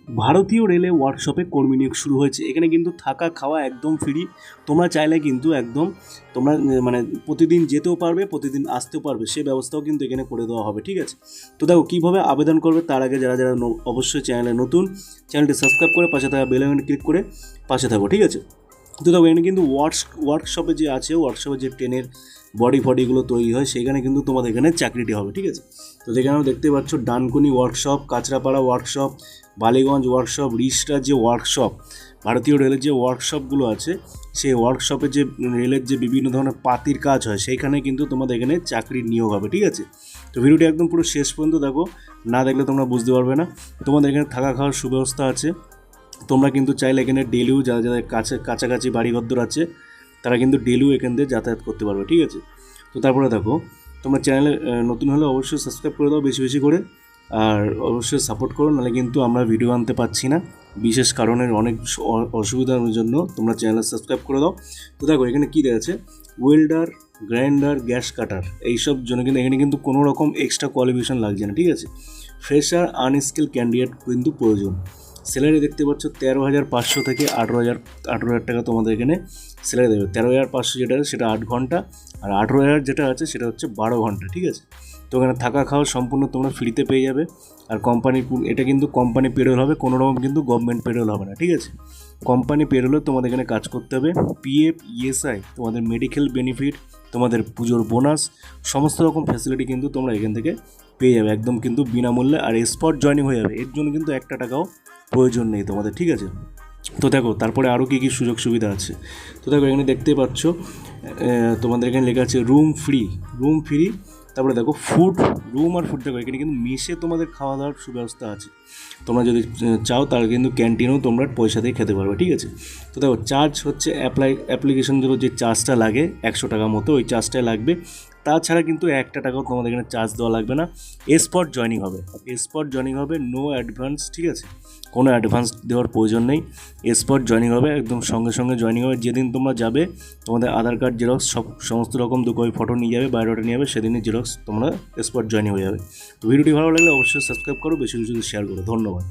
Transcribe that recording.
ভারতীয় রেলে ওয়ার্কশপে কর্মী নিয়োগ শুরু হয়েছে। এখানে কিন্তু থাকা খাওয়া একদম ফ্রি। তোমরা চাইলে কিন্তু একদম তোমরা মানে প্রতিদিন যেতেও পারবে, প্রতিদিন আসতেও পারবে, সে ব্যবস্থাও কিন্তু এখানে করে দেওয়া হবে, ঠিক আছে। তো দেখো কীভাবে আবেদন করবে তার আগে যারা যারা অবশ্যই চ্যানেলে নতুন, চ্যানেলটি সাবস্ক্রাইব করে পাশে থাকা বেল আইকনে ক্লিক করে পাশে থাকো, ঠিক আছে। তো দেখো এখানে কিন্তু ওয়ার্কশপে যে আছে, ওয়ার্কশপে যে ট্রেনের বডি ফডিগুলো তৈরি হয় সেখানে কিন্তু তোমাদের এখানে চাকরিটি হবে, ঠিক আছে। তো যেখানে দেখতে পাচ্ছ Dankuni workshop, Kanchrapara workshop, Ballygunge workshop, রিস্টার যে ওয়ার্কশপ, ভারতীয় রেলের যে ওয়ার্কশপগুলো আছে সেই ওয়ার্কশপে যে রেলের যে বিভিন্ন ধরনের পাতির কাজ হয় সেইখানে কিন্তু তোমাদের এখানে চাকরির নিয়োগ হবে, ঠিক আছে। তো ভিডিওটি একদম পুরো শেষ পর্যন্ত দেখো, না দেখলে তোমরা বুঝতে পারবে না। তোমাদের এখানে থাকা খাওয়ার সুব্যবস্থা আছে। তোমরা কিন্তু চাইলে এখানে ডেলিও যাদের কাছাকাছি বাড়িঘর আছে তারা কিন্তু ডেলিও এখান থেকে যাতায়াত করতে পারবে, ঠিক আছে। তো তারপরে দেখো তোমরা চ্যানেলে নতুন হলে অবশ্যই সাবস্ক্রাইব করে দাও বেশি বেশি করে, আর অবশ্যই সাপোর্ট করো, নাহলে কিন্তু আমরা ভিডিও আনতে পারছি না, বিশেষ কারণের অনেক অসুবিধার জন্য তোমরা চ্যানেল সাবস্ক্রাইব করে দাও। তো দেখো এখানে কী দেওয়া আছে, ওয়েল্ডার, গ্রাইন্ডার, গ্যাস কাটার, এইসব জন্য কিন্তু এখানে কিন্তু কোনো রকম এক্সট্রা কোয়ালিফিকেশন লাগছে না, ঠিক আছে। ফ্রেশার আনস্কিল ক্যান্ডিডেট কিন্তু প্রয়োজন। স্যালারি দেখতে পাচ্ছ 13,500 থেকে 18,000 টাকা তোমাদের এখানে স্যালারি দেবে। 13,500 যেটা আছে সেটা 8 ঘন্টা, আর 18,000 যেটা আছে সেটা হচ্ছে 12 ঘন্টা, ঠিক আছে। তো এখানে থাকা খাওয়া সম্পূর্ণ তোমরা ফ্রিতে পেয়ে যাবে। আর এটা কিন্তু কোম্পানি পেরোল হবে, কোনো রকম কিন্তু গভর্নমেন্ট পেরোল হবে না, ঠিক আছে। কোম্পানি পেরোলে তোমাদের এখানে কাজ করতে হবে। পিএফ, ইএসআই, তোমাদের মেডিকেল বেনিফিট, তোমাদের পুজোর বোনাস, সমস্ত রকম ফ্যাসিলিটি কিন্তু তোমরা এখান থেকে পেয়ে যাবে একদম কিন্তু বিনামূল্যে, আর স্পট জয়েনিং হয়ে যাবে। এর জন্য কিন্তু 1 টাকাও প্রয়োজন নেই তোমাদের, ঠিক আছে। তো দেখো তারপরে আরও কী কী সুযোগ সুবিধা আছে। তো দেখো এখানে দেখতেই পাচ্ছ তোমাদের এখানে লেখা আছে রুম ফ্রি। তারপরে দেখো রুম আর ফুড, দেখো এখানে কিন্তু মেসে তোমাদের খাওয়া দাওয়ার সুব্যবস্থা আছে। তোমরা যদি চাও তাহলে কিন্তু ক্যান্টিনেও তোমরা পয়সা দিয়ে খেতে পারবে, ঠিক আছে। তো দেখো চার্জ হচ্ছে অ্যাপ্লিকেশনগুলো যে চার্জটা লাগে 100 টাকা মতো, ওই চার্জটাই লাগবে। তাছাড়া কিন্তু 1 টাকাও তোমাদের এখানে চার্জ দেওয়া লাগবে না। স্পট জয়েনিং হবে, নো অ্যাডভান্স, ঠিক আছে। কোনো অ্যাডভান্স দেওয়ার প্রয়োজন নেই। স্পট জয়েনিং হবে, একদম সঙ্গে সঙ্গে জয়েনিং হবে। যেদিন তোমরা যাবে তোমাদের আধার কার্ড জেরক্স সমস্ত রকম 2 কপি ফটো নিয়ে যাবে, বায়োডাটা নিয়ে যাবে, সেদিনই জেরক্স তোমরা স্পট জয়েনিং হয়ে যাবে। তো ভিডিওটি ভালো লাগলে অবশ্যই সাবস্ক্রাইব করো, বেশি বেশি শেয়ার করো। ধন্যবাদ।